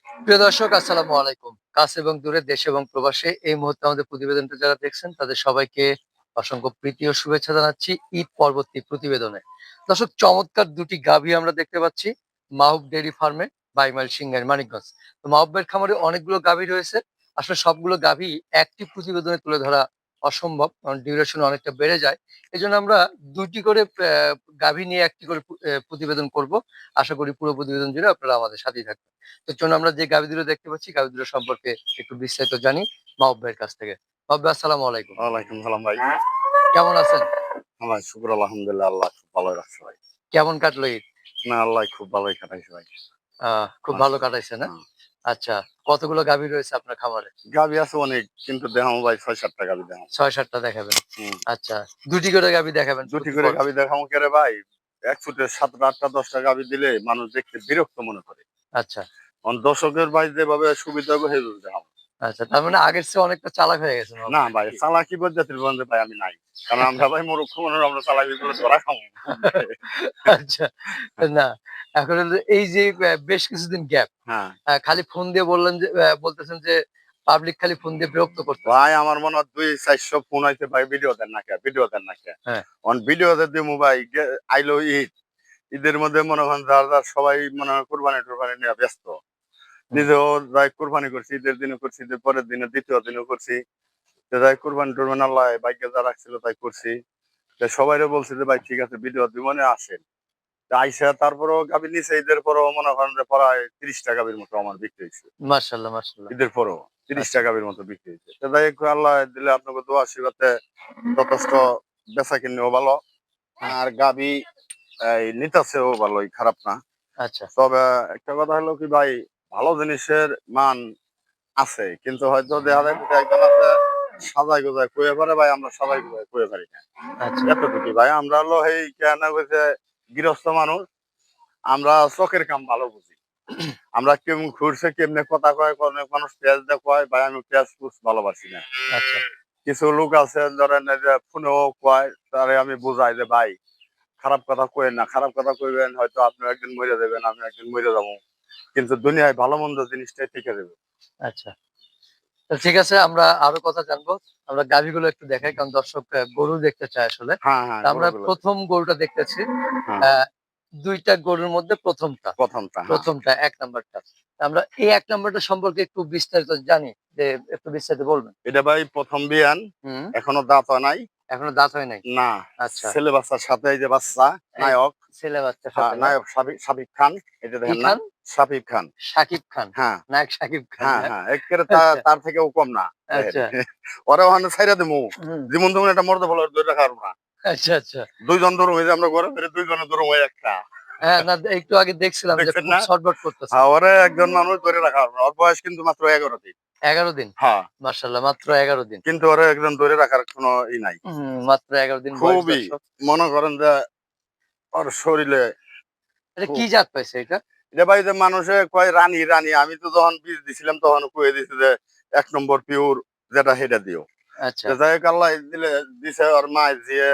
প্রিয় দর্শক আসসালামু আলাইকুম। কাছে এবং দূরে দেশে এবং প্রবাসে এই মুহূর্তে আমাদের প্রতিবেদনটা যারা দেখছেন তাদের সবাইকে অসংখ্য প্রীতি ও শুভেচ্ছা জানাচ্ছি ঈদ পরবর্তী প্রতিবেদনে। দর্শক চমৎকার ২ টি গাভী আমরা দেখতে পাচ্ছি মাহবুব ডেইরি ফার্মে বাইমাইল সিংগাইর মানিকগঞ্জ। তো মাহবুব ভাইয়ের খামারে অনেকগুলো গাভী রয়েছে। আসলে সবগুলো গাভী একটি প্রতিবেদনে তুলে ধরা অসম্ভব। কারণ ডিউরেশন অনেকটা বেড়ে যায়। এজন্য আমরা ২ টি করে গাভী নিয়ে একটি করে প্রতিবেদন করব। আশা করি পুরো প্রতিবেদন জুড়ে আপনারা আমাদের সাথেই থাকবেন। এর জন্য আমরা যে গাভী দুটো দেখতে পাচ্ছি, গাভী দুটো সম্পর্কে একটু বিস্তারিত জানি মাহবুব ভাইয়ের কাছ থেকে। মাহবুব ভাই আসসালামু আলাইকুম। ওয়ালাইকুম সালাম ভাই। কেমন আছেন? আমার শুকর আলহামদুলিল্লাহ, আল্লাহ খুব ভালো রাখছে ভাই। কেমন কাটলো ঈদ? না, আল্লাহ খুব ভালোই কাটাইছে ভাই। খুব ভালো মাশাআল্লাহ। কাটাইছেন, হ্যাঁ? হ্যাঁ। আচ্ছা, কতগুলো গাভী রয়েছে আপনার খামারে? গাভী আছে অনেক, কিন্তু দেখামো ভাই ৬-৭ টা গাভী দেখামো। ৬-৭ টা দেখাবেন। হুম। আচ্ছা, ২ টি করে গাভী দেখাবেন ২ টি প্রতি করে পর্বে। গাভী দেখামো কেরে ভাই? এক ছুটে ৭টা, ৮টা, ১০টা গাভী দিলে মানুষ দেখতে বিরক্ত মনে করে। আচ্ছা, দর্শকের ভাই যেভাবে সুবিধা হবে সেভাবে দেখাবো। আচ্ছা। তার মানে আগের চেয়ে অনেকটা চালাক হয়ে গেছেন মাহবুব না ভাই ভাই, নাকি? চালাকি পদ্ধতির বন্ধে ভাই আমি নাই। কারণ আমরা ভাই মূর্খ মানুষ, আমরা চালাকি করে ধরা খামু। আচ্ছা, না এখন হলো এই যে বেশ কিছুদিন গ্যাপ। হ্যাঁ। খালি ফোন দিয়ে বললেন যে বলতেছেন যে পাবলিক খালি ফোন দিয়ে বিরক্ত করতেছে। ভাই আমার মনে হয় ২-৪০০ ফোন আইছে ভাই, ভিডিও দেন না কে, ভিডিও দেন না কে। হ্যাঁ, ভিডিও দিমু ভাই, আইলো ঈদ। ঈদের মধ্যে মনে করেন যার সবাই মনে হয় কোরবানি-টোরবানি নিয়ে ব্যস্ত। হুম, নিজেও যাই কোরবানি করছি, ঈদের দিনে করছি, ঈদের পরের দিনে ২য় দিনেও করছি। তো যাই কোরবানি-টোরবানি আল্লাহ ভাগ্যে যা রাখছিল তাই করছি। তো সবাইরে বলছি যে ভাই ঠিক আছে ভিডিও দিবনে আসেন। তো আইসা তারপরেও গাভী নিছে, ঈদের পরেও মনে করেন যে প্রায় ৩০ টা গাভীর মতো আমার বিক্রি হইছে। মাশাআল্লাহ, মাশাআল্লাহ। ঈদের পরেও ৩০ টা আচ্ছা, গাভীর মতো বিক্রি হইছে। তো যাই হোক আল্লাহ দিলে আপনাকে দোয়া আশীর্বাদে যথেষ্ট বেচাকেনিও ভালো। হুম, আর গাভী নিতাছেও ভালোই, খারাপ না। আচ্ছা, তবে একটা কথা হলো কি ভাই, ভালো জিনিসের মান আছে। কিন্তু হয়তো দেখা যায় যে একজন আছে সাজাই গোজাই কইয়া পারে ভাই, আমরা সাজাই গোজাই কইয়া পারি না। আচ্ছা, এতটুকুই ভাই। আমরা হলো এই কেন কইছে গৃহস্থ মানুষ, আমরা চোখের কাম ভালো বুঝি। আমরা কেমন ঘুরছে, কেমনে কথা কয়, অনেক মানুষ পেঁয়াজ দিয়ে কয়, ভাই আমি পেঁয়াজ ফুস ভালোবাসি না। আচ্ছা, কিছু লোক আছে ধরেন এই যে ফোনেও কয়, তারে আমি বুঝাই যে ভাই খারাপ কথা কইেন না। খারাপ কথা কইবেন হয়তো আপনি একদিন মইরা যাবেন, আমি একদিন মইরা যাবো। কিন্তু দুনিয়ায় ভালো মন্দ জিনিসটাই থেকে যাবে। আচ্ছা। তো ঠিক আছে আমরা আরো কথা জানবো। আমরা গাভীগুলো একটু দেখাই কারণ দর্শক গরু দেখতে চায় আসলে। হ্যাঁ, হ্যাঁ, তো আমরা গরুগুলো ১ম গরুটা দেখতেছি। হ্যাঁ, আ ২ টা গরুর মধ্যে ১ম টা। ১ম টা হ্যাঁ। ১ম টা ১ নাম্বারটা। আমরা এই ১ নাম্বারটা সম্পর্কে একটু বিস্তারিত জানি যে একটু বিস্তারিত বলবেন। এটা ভাই ১ম বিয়ান, হুম, এখনো দাঁত হয় নাই। এখনো দাঁত হয় নাই। না, আচ্ছা। ছেলে বাচ্চার সাথে এই যে বাচ্চা, এই নায়ক, ছেলে বাচ্চার হ্যাঁ, সাথে না? নায়ক সাবিক খান, এই যে কি দেখেন না? খান? সাবিক খান। শাকিব খান। হ্যাঁ, নায়ক শাকিব খান হ্যাঁ, না? হ্যাঁ, এক্কেরে আচ্ছা, তার থেকেও কম না। দেখেন। আচ্ছা। ওরে ওখানে ছাইড়া দিমু। হুম। যেমন তেমন একটা মরদে ফেলার ধইরা রাখা পারবো না। আচ্ছা, আচ্ছা। ২ জন ধরুম, এই যে আমরা ঘরে ফিরে ২ জনে ধরুম ওই একটা। হ্যাঁ, না একটু আগে দেখছিলাম যে দেখছেন খুব না? শর্টবট করতেছে। হ্যাঁ, ওরে একজন মানুষ ধরে রাখা পারবো না। ওর বয়স কিন্তু মাত্র ১১ দিন। ১১ দিন। হ্যাঁ, মাশাআল্লাহ মাত্র ১১ দিন। কিন্তু ওরে একজন ধরে রাখার কোনো নাই। মাত্র ১১ দিন বয়স খুবই দর্শক। মনে করেন যে ওর শরীরে এটা খুব, কি জাত পাইছে এটা? এটা ভাই যে মানুষে কয় রানী, রানী। আমি তো যখন বীজ দিছিলাম তখন কয়ে দিছি যে ১ নম্বর পিওর যেটা সেটা দিও। আচ্ছা, তো যাই হোক আল্লাহ দিলে দিছে, ওর মায়ের দিয়ে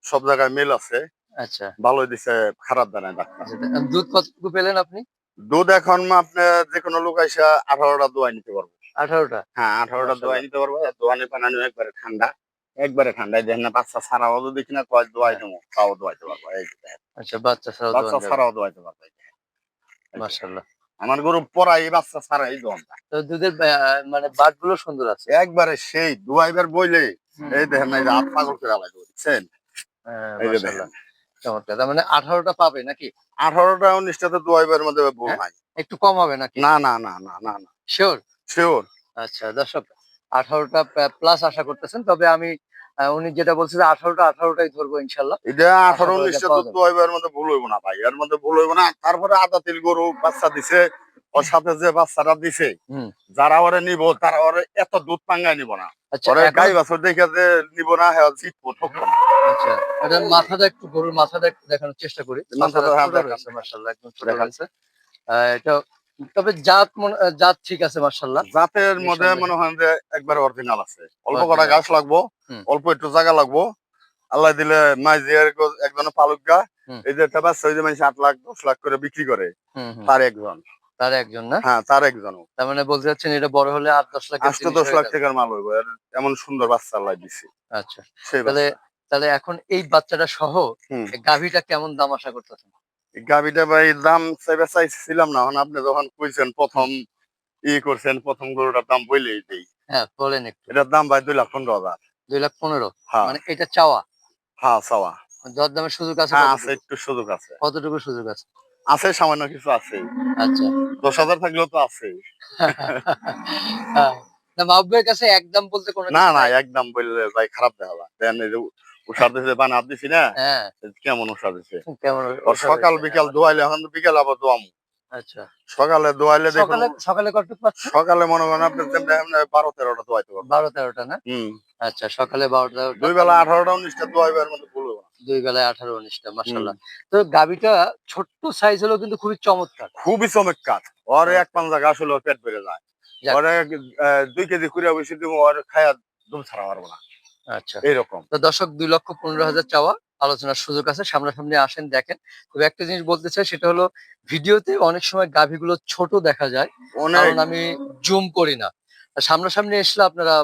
সব জায়গায় মিল আছে। আচ্ছা, ভালোই দিছে, খারাপ দেয় নাই ডাক্তার। আচ্ছা। দুধ কতটুকু পেলেন আপনি? দুধ এখন আপনি যেকোনো লোক আইসা ১৮ টা দোয়াই নিতে পারবো। ১৮ টা? হ্যাঁ, ১৮ টা দোয়াই মাশাআল্লাহ। নিতে পারবো। আর দোয়ানের পানি একবারে ঠান্ডা। একবারে ঠান্ডা। এই দেখেন না, বাচ্চা ছাড়াও যদি কিনা কয় দোয়াই হ্যাঁ, নেবো, তাও দোয়াইতে পারবো। এই যে দেখেন। আচ্ছা বাচ্চা ছাড়াও বাচ্চা দোয়ান যাবে। ছাড়াও দোয়াইতে পারবো। এই দেখেন। এই যে। মাশাআল্লাহ। আমার গরু পড়াই বাচ্চা ছাড়াই দোয়ান। তো দুধের মানে বাট গুলো সুন্দর আছে। একবারে সেই দুয়াইবার বইলে হুম। এই দেখেন না, এই যে হাত পাগল করে আলাই বুঝছেন? হ্যাঁ, এই যে দেখেন। মাশাআল্লাহ। চমৎকার। তার মানে ১৮ টা পাবে নাকি? ১৮ টা ১৯ টা তো দুয়াইবার মধ্যে ভুল হ্যাঁ? নাই। একটু কম হবে নাকি? না, না, না, না, না, না। সিউর? সিওর। আচ্ছা দর্শক ১৮ টা প্লাস আশা করতেছেন। তবে আমি উনি যেটা বলছে যে ১৮ টা ১৮ টাই ধরবো ইনশাআল্লাহ। এটা আশা ১৮ করা ১৯ যায় টা পাওয়া দুধ যাবে। দোয়াইবার মধ্যে ভুল হইব না ভাই। এর মধ্যে ভুল হইব না। তারপরে আদাতিল গরু বাচ্চা দিছে। ওর সাথে যে বাচ্চাটা দিছে, হুম। যারা ওরে নিব তারা ওরে এত দুধ পাঙ্গায় নিব না। আচ্ছা ওরে এখনো গাই বাছুর দেখে যে নিব না, হ্যাঁ জিতবো, ঠকবো না। আচ্ছা এটার মাথাটা একটু গরুর মাথাটা একটু দেখানোর চেষ্টা করি। মাথাটা মাথাটা হ্যাঁ ছোট দেখান, রয়েছে দেখান, মাশাআল্লাহ একদম ছোট দেখান। রয়েছে। এটা তবে জাত ঠিক আছে মাশাআল্লাহ। জাতের মধ্যে নিঃসন্দেহে মনে হয় যে একবার অরিজিনাল আছে। অল্প কটা অরিজিনাল ঘাস আছে। লাগবো, হুম, অল্প একটু জায়গা লাগবো। আল্লাহ দিলে মাই জিয়ার একজনে পালুক গা। হুম, এই যে একটা বাচ্চা, ওই যে মানুষ ৮ লাখ ১০ লাখ করে বিক্রি করে, হুম, হুম। তার একজন। তার একজন না? হ্যাঁ, তার একজন। তার মানে বলতে চাচ্ছেন এটা বড় হলে ৮-১০ লাখের জিনিস ৮-১০ হয়ে লাখ যাবে। টাকার মাল হইব। এমন সুন্দর বাচ্চা আল্লাহ দিছে। আচ্ছা। সেই তাহলে বাচ্চা। তাহলে এখন এই বাচ্চাটা সহ হুম। এই গাভীটা কেমন দাম আশা করতেছেন? এই গাভীটা ভাই দাম চাইছিলাম না। এখন আপনি যখন কইছেন হুম, ১ম করছেন, ১ম গরুটার দাম বইলেই দেই। হ্যাঁ, বলেন একটু। এটার দাম ভাই ২,১৫,০০০। ২,১৫,০০০ হ্যাঁ, মানে এটা চাওয়া। হ্যাঁ চাওয়া। দরদামের সুযোগ আছে হ্যাঁ, আছে কতটুকু? একটু সুযোগ আছে। কতটুকু সুযোগ আছে? আছে সামান্য কিছু আছেই। আচ্ছা। ১০,০০০ থাকলেও তো আছেই। হ্যাঁ। না মাহবুব ভাইয়ের কাছে একদম বলতে কোনো না, কিছু না নাই। একদম বললে ভাই খারাপ দেখাবা। দেন এই যে উষা দিছে বানাত দিছি না? হ্যাঁ, কেমন উষা দিছে? কেমন ওর ওঠা সকাল হয়েছে। হ্যাঁ, বিকাল দোয়াইলে মাশাআল্লাহ। এখন তো বিকাল আবার দোয়ামু। আচ্ছা। সকালে দোয়াইলে দেখুন সকালে সকালে কতটুক পাচ্ছেন? সকালে মনে করেন আপনি যেমনি এমনি ১২-১৩ টা দোয়াইতে পারবেন। ১২-১৩ টা না? হুম। আচ্ছা, সকালে ১২-১৩ টা ২ তার বেলা মানে ১৮-১৯ টা দোয়াইবে এর মধ্যে ভুল হইব না। ২ বেলায় ১৮-১৯ টা হুম। মাশাআল্লাহ। তো গাভীটা ছোট্ট সাইজ হলেও কিন্তু খুবই চমৎকার। খুবই চমৎকার। ওর এক চমৎকার। পাঞ্জা ঘাস হলেও পেট ভরে যায়। যাক, ওরে ২ কেজি কইরা বইছি দিব ওর খায়া দুম ছাড়া পারব না। আচ্ছা। এইরকম। তো দর্শক ২,১৫,০০০ চাওয়া। আলোচনার সুযোগ আছে। সামনাসামনি আসেন দেখেন। তবে একটা জিনিস বলতে চাই সেটা হলো ভিডিওতে অনেক সময় গাভীগুলো ছোট দেখা যায়। অনেক কারণ আমি জুম করি না। আর সামনাসামনি আসলে আপনারা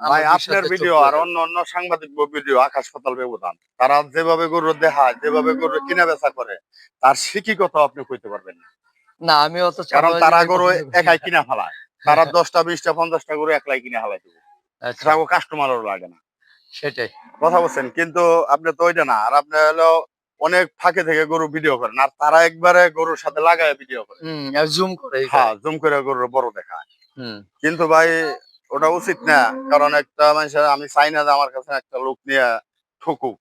ভাই আমার আপনার বিশ্বাসে চোখ ভিডিও দিয়ে আর যাবে। অন্য সাংবাদিক ভিডিও আকাশ পাতাল ব্যবধান। তারা যেভাবে গরু দেখায়, যেভাবে গরু কিনা বেচা করে, তার শিক্ষিকতাও আপনি কইতে পারবেন না। না আমি অত কারণ চাপাবাজি তারা ভাই গরু পছন্দ করি একাই না। কিনা ফেলায়। তারা ১০ টা ২০ টা ৫০ টা গরু একলাই কিনা ফেলাই দিব। আচ্ছা, সেটা কাস্টমারও লাগে না। সেটাই। কথা বলছেন কিন্তু আপনি তো ওইটা না। আর আপনি হলো অনেক ফাঁকে থেকে গরু ভিডিও করেন। আর তারা একবারে গরুর সাথে লাগায় ভিডিও করে। আর জুম করে এই করে। হ্যাঁ, জুম করে গরুর বড় দেখায়। হুম, কিন্তু ভাই ওটা উচিত না। কারণ একটা মানুষের আমি চাই না যে আমার কাছে একটা লোক নিয়ে ঠকুক।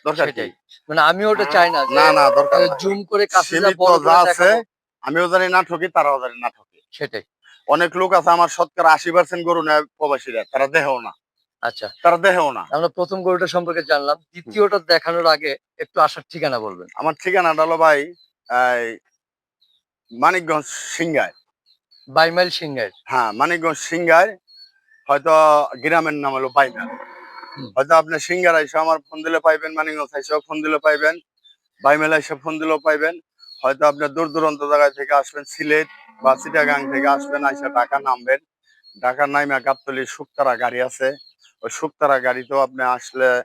দরকার কি? সেটাই। মানে আমিও ওটা চাই না যে না, না দরকার নাই। জুম করে কাছে যা সীমিত বড় যা করে আছে দেখাবো আমিও জানি না ঠকি, তারাও জানি না ঠকে। সেটাই। অনেক লোক আছে আমার শতকরা ৮০% গরু নেয় প্রবাসীরা। তারা দেহেও না। আচ্ছা। তারা দেহেও না। আমরা ১ম গরুটা সম্পর্কে জানলাম। হুম। ২য় টা দেখানোর আগে একটু আসার ঠিকানা বলবেন। আমার ঠিকানাটা হলো ভাই এই মানিকগঞ্জ সিংগায়। ২২ মাইল সিংগাইর। হ্যাঁ, মানিকগঞ্জ সিংগায় হয়তো গ্রামের নাম হলো বাইমেল। হুম, হয়তো আপনি সিংগার আইসা আমার ফোন দিলে পাইবেন, মানিকগঞ্জ আইসাও ফোন দিলে পাইবেন, বাইমেল আইসা ফোন দিলেও পাইবেন। হয়তো আপনি দূর দূরান্ত জায়গা থেকে আসবেন, সিলেট বা চিটাগাং থেকে আসবেন, আইসা ঢাকা নামবেন। ঢাকা নাইমা গাবতলীর শুকতারা গাড়ি আছে। ওই শুকতারা গাড়িতেও আপনি আসলে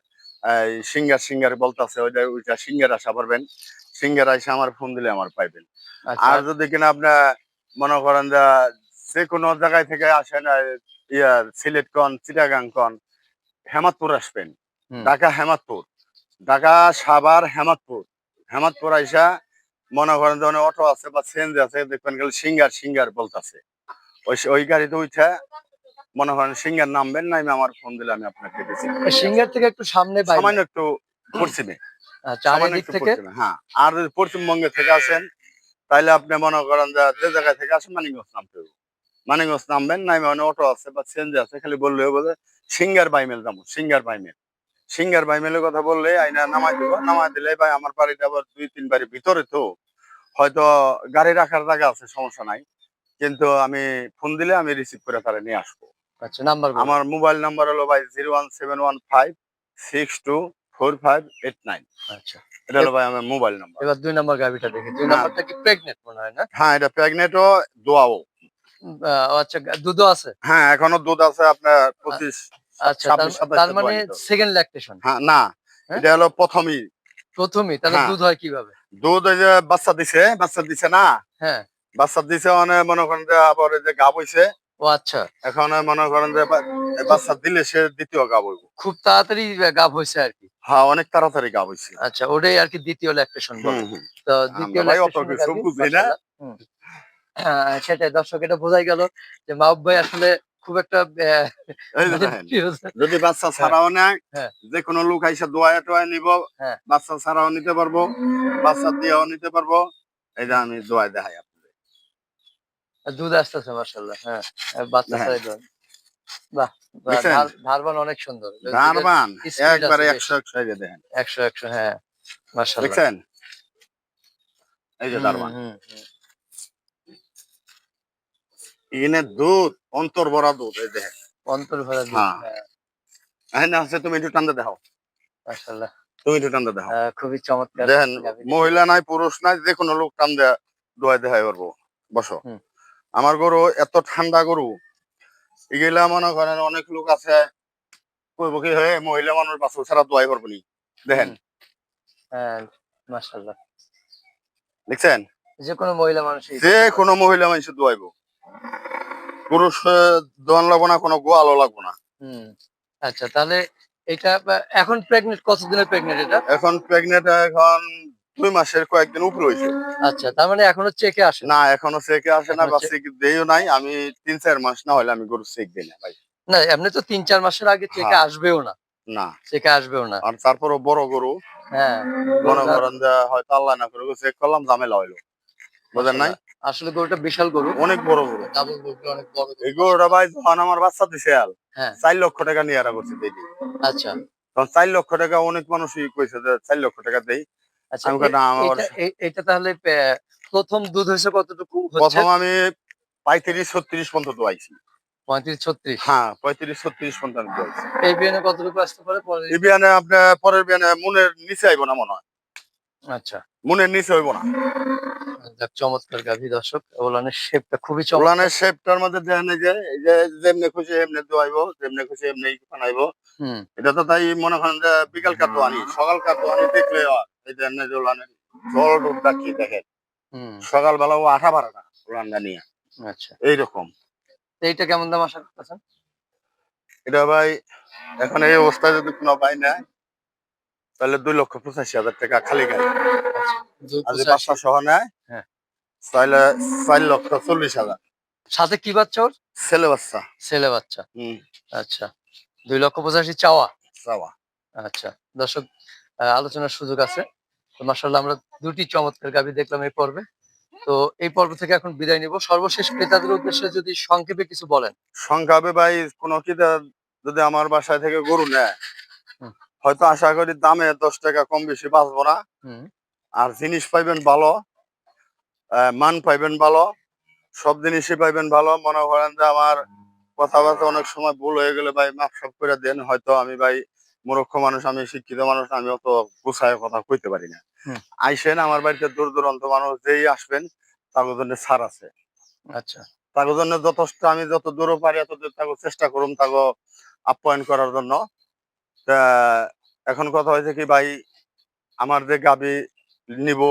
এই সিংগার বলতাছে ওইটা সিংগার আসা পারবেন। সিংগার আইসা আমার ফোন দিলে আমার পাইবেন। আচ্ছা। আর যদি কিনা আপনি মনে করেন যে যেকোনো জায়গায় থেকে আসেন সিলেট কন, চিটাগাং কন, হেমাদপুর আসবেন। হুম, ঢাকা হেমাদপুর। ঢাকা সাভার হেমাদপুর। হেমাদপুর আইসা মনে করেন যে অনেক অটো আছে বা সিএনজি আছে দেখবেন গেলে সিংগার বলতাছে। ওই গাড়িতে উইঠা মনে করেন সিংগার নামবেন, নাইমে আমার ফোন দিলে আমি আপনাকে রিসিভ করে নিয়ে সিংগার আসবো। থেকে একটু সামনে সামান্য বাইমেল। একটু পশ্চিমে, আচ্ছা আর সামান্য এদিক একটু থেকে? পশ্চিমে, হ্যাঁ। আর যদি পশ্চিমবঙ্গে থেকে আসেন তাইলে আপনি মনে করেন যে জায়গায় থেকে আসেন মানিকগঞ্জ নামতে হবে। মানিকগঞ্জ নামবেন, নাইমে অনেক অটো আছে বা সিএনজি আছে খালি বললেই হবে যে সিংগার বাইমেল যাবো, সিংগার বাইমেল। সিংগার বাইমেলের কথা বললে আইনা নামাই দিব। নামাই দিলে ভাই আমার বাড়িটা আবার ২-৩ বাড়ির ভিতরে তো হয়তো গাড়ি রাখার জায়গা আছে সমস্যা নাই। কিন্তু আমি ফোন দিলে আমি রিসিভ করে তারে নিয়ে আসবো। আচ্ছা নাম্বার আমার বলবেন। মোবাইল নাম্বার হলো ভাই 01715624589। আচ্ছা। এটা এ হলো ভাই আমার মোবাইল নাম্বার। এবার ২ নাম্বার গাভিটা দেখি। ২ হ্যাঁ, নাম্বারটা কি প্রেগন্যান্ট মনে হয় না? হ্যাঁ এটা প্রেগনেন্টও দোয়াও। আচ্ছা দুধও আছে? হ্যাঁ, এখনো দুধ আছে আপনার আ ২৫, আচ্ছা ২৬-২৭ তার টা মানে দোয়া নিতে হবে। Second lactation. হ্যাঁ, না হ্যাঁ? এটা হলো ১ম ই। ১ম ই তাহলে হ্যাঁ, দুধ হয় কিভাবে? দুধ ওই যে বাচ্চা দিছে না? হ্যাঁ। বাচ্চা দিছে মানে মনে করেন যে আবার এই যে গাব হইছে। ও আচ্ছা। এখন মনে করেন যে খুব বাচ্চা দিলে সে ২য় গাব হইব। খুব তাড়াতাড়ি গাব হইছে আরকি। হ্যাঁ, অনেক তাড়াতাড়ি গাব হইছে। আচ্ছা ওটাই আরকি ২য় ল্যাকটেশন হুম, বলে। হুম। তো আমরা ২য় ভাই অত ল্যাকটেশন এর কিছু গাভি বুঝি না। মাশাআল্লাহ। হুম। সেটাই দর্শক এটা বোঝাই গেল যে মাহবুব ভাই আসলে খুব একটা এই যে মানে দেখেন, প্রিয় যদি বাচ্চা হ্যাঁ, ছাড়াও নেয়, হ্যাঁ, যেকোনো লোক আইসা দোয়ায় নিব, হ্যাঁ। বাচ্চা ছাড়াও নিতে পারবো, বাচ্চা দিয়েও নিতে পারবো। এই যে হুম। আমি দোয়ায় দেখাই আপনাদের। দুধ আসতেছে মাশাআল্লাহ। হ্যাঁ। বাচ্চা দেখেন, ছাড়াই দুধ। বাহ! দেখছেন? ধারবান অনেক সুন্দর। দুধের ধারবান স্পিড একবারে আছে বেশ। ১০০ এই যে দেখেন। ১০০ হ্যাঁ, মাশাআল্লাহ। দেখছেন? এই যে হুম, ধারবান। হুম, হুম। এখানে দুধ, অন্তর ভরা দুধ এই দেখেন। অন্তর ভরা দুধ। হ্যাঁ, হ্যাঁ, এখানে আছে তুমি একটু টানতে দেখাও। মাশাআল্লাহ। তুমি একটু টানতে দেখাও। খুবই চমৎকার দেখেন গাভী দুটো। মহিলা নাই পুরুষ নাই যেকোনো লোক টান দেয়া দোয়ায় দেখাই পারবো। বসো। হুম। আমার গরু এত ঠান্ডা গরু, এগুলা মনে করেন অনেক লোক আছে কইব কি হয়ে মহিলা মানুষ বাছুর ছাড়া দোয়াই পারবো নি। দেখেন, হুম, হ্যাঁ, মাশাআল্লাহ। দেখছেন, যে কোনো মহিলা মানুষই যে কোনো মহিলা মানুষ দোয়াইবো। গরু দোয়ান লাগবো না, কোনো গোয়ালও লাগবো না। হুম, আচ্ছা তাহলে এটা এখন প্রেগনেন্ট, কতদিনের প্রেগনেন্ট এটা? এখন প্রেগনেন্ট, এখন 2 মাসের কয়েকদিন উপরে হয়েছে। আচ্ছা, তার মানে এখনো চেকে আসে না, না। এখনো চেকে আসে না এখনো বা চেক দেইও নাই। আমি 3-4 মাস না হলে আমি গরু চেক দিই না ভাই। না, এমনি তো ৩-৪ মাসের আগে চেকে হ্যাঁ, আসবেও না। না। চেকে আসবেও না। আর তারপরও বড় গরু, হ্যাঁ, মনে গরুটা করেন যে হয়তো আল্লাহ না করে চেক করলাম, ঝামেলা হইলো। বুঝেন নাই? মাশাআল্লাহ। আসলে গরুটা বিশাল গরু। অনেক বড় গরু। ডাবল গরুটা অনেক বড় গরু এই গরুটা মাশাআল্লাহ। ভাই যখন আমার বাচ্চা দিছে 4 লক্ষ টাকা নিয়ে এরা করছে দেখি। আচ্ছা, তখন 4 লক্ষ টাকা অনেক মানুষই কইছে যে 4 লক্ষ টাকা দেই। আচ্ছা আমি কই না, আমার এইটা তাহলে ১ম দুধ হইছে কতটুকু হচ্ছে? প্রথম আমি 35-36 পর্যন্ত দোয়াইছি। ৩৫-৩৬। হ্যাঁ, 35-36 পর্যন্ত আমি দোয়াইছি। এই বিয়ানে কতটুকু আসতে পারে পরে? এই বিয়ানে আপনার পরের বিয়ানে মনের নিচে আইব না মনে হয়। আচ্ছা। মনের নিচে হইব না। যাক, চমৎকার গাভী দর্শক। ওলানের শেপটা খুবই চমৎকার। উলানের শেপটার মধ্যে দেখেন এই যে যেমনে খুশি এমনি দোয়াইবো, যেমনে খুশি এমনি বানাইবো। হুম, এটা তো তাই মনে করেন যে বিকালকার দোয়ানি, সকালকার দোয়ানি দেখলে হয়। এই যে এমনি যে উলানের জল রোদটা কি দেখেন। হুম, সকালবেলা ও আঠা পারে না উলানটা নিয়ে। আচ্ছা। এইরকম। তো এইটা কেমন দাম আশা করতেছেন? এটা ভাই এখন এই অবস্থায় যদি কোনো ভাই নেয় তাহলে 2,85,000 টাকা খালি গাড়ি। আচ্ছা, আর যে ২,৮৫। বাচ্চা সহ নেয় হ্যাঁ। তাহলে 4,40,000। সাথে কি বাচ্চা ওর? ছেলে বাচ্চা। ছেলে বাচ্চা। হুম, আচ্ছা। ২,৮৫,০০০ চাওয়া? চাওয়া। আচ্ছা। দর্শক, আলোচনার সুযোগ আছে। তো মাশাআল্লাহ আমরা ২ টি চমৎকার গাভী দেখলাম এই পর্বে। তো এই পর্ব থেকে এখন বিদায় নিব। সর্বশেষ ক্রেতাদের উদ্দেশ্যে যদি সংক্ষেপে কিছু বলেন। সংখ্যা হবে ভাই, কোনো কিটা যদি আমার বাসায় থেকে গরু নেয়, হুম, হয়তো আশা করি দামে 10 টাকা কম বেশি বাঁচবো না। হুম, আর জিনিস পাইবেন ভালো, মান পাইবেন ভালো, সব জিনিসই পাইবেন ভালো। মনে করেন যে আমার কথাবার্তা অনেক সময় ভুল হয়ে গেলে ভাই মাফ করে দেন। হয়তো আমি ভাই মূর্খ মানুষ, আমি শিক্ষিত মানুষ, আমি অত গুছায় কথা কইতে পারি না। হুম, আইসেন আমার বাড়িতে, দূর দূরান্ত মানুষ যেই আসবেন তাদের জন্য ছাড় আছে। আচ্ছা, তাদের জন্য যথেষ্ট, আমি যত দূর পারি এত দূর তাকে চেষ্টা করুম তাকে আপ্যায়ন করার জন্য। তা এখন কথা হয়েছে কি ভাই, আমার যে গাবি নিব,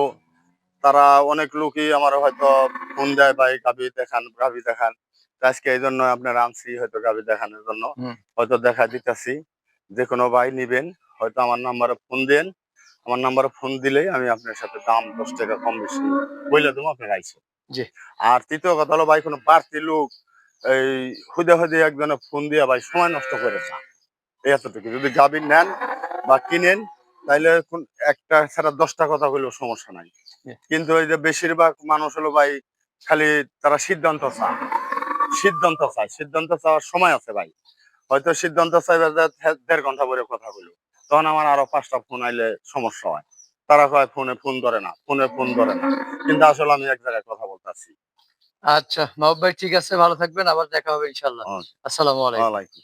তারা অনেক লোকই আমার হয়তো ফোন দেয়, ভাই গাবি দেখান, গাবি দেখান। তো আজকে এই জন্য আপনার আনছি হয়তো গাবি দেখানোর জন্য। হুম। হয়তো দেখা দিতেছি, যে কোনো ভাই নিবেন হয়তো আমার নাম্বারে ফোন দেন। আমার নাম্বারে ফোন দিলেই আমি আপনার সাথে দাম 10 টাকা কম বেশি বইলে দেবো, আপনার আইসে। জি। আর তৃতীয় কথা হলো ভাই, কোনো বাড়তি লোক এই হুদে হুদে একজনে ফোন দিয়ে ভাই সময় নষ্ট করে না। এই এতটুকু, যদি গাভী নেন বা কিনেন তাইলে একটা ছাড়া 10টা কথা হইলেও সমস্যা নাই। জি। কিন্তু এই যে বেশিরভাগ মানুষ হলো ভাই খালি তারা সিদ্ধান্ত চায়, সিদ্ধান্ত চাওয়ার সময় আছে ভাই। হয়তো সিদ্ধান্ত চাইবে যে 1.5 ঘন্টা পরে কথা বলবো, তখন আমার আরো 5টা ফোন আইলে সমস্যা হয়। তারা কয় ফোন ধরে না, ফোন ধরে না। কিন্তু আসলে আমি এক জায়গায় কথা বলতেছি। আচ্ছা, মাহবুব ভাই ঠিক আছে, ভালো থাকবেন। আবার দেখা হবে ইনশাআল্লাহ। আসসালামু আলাইকুম। ওয়ালাইকুম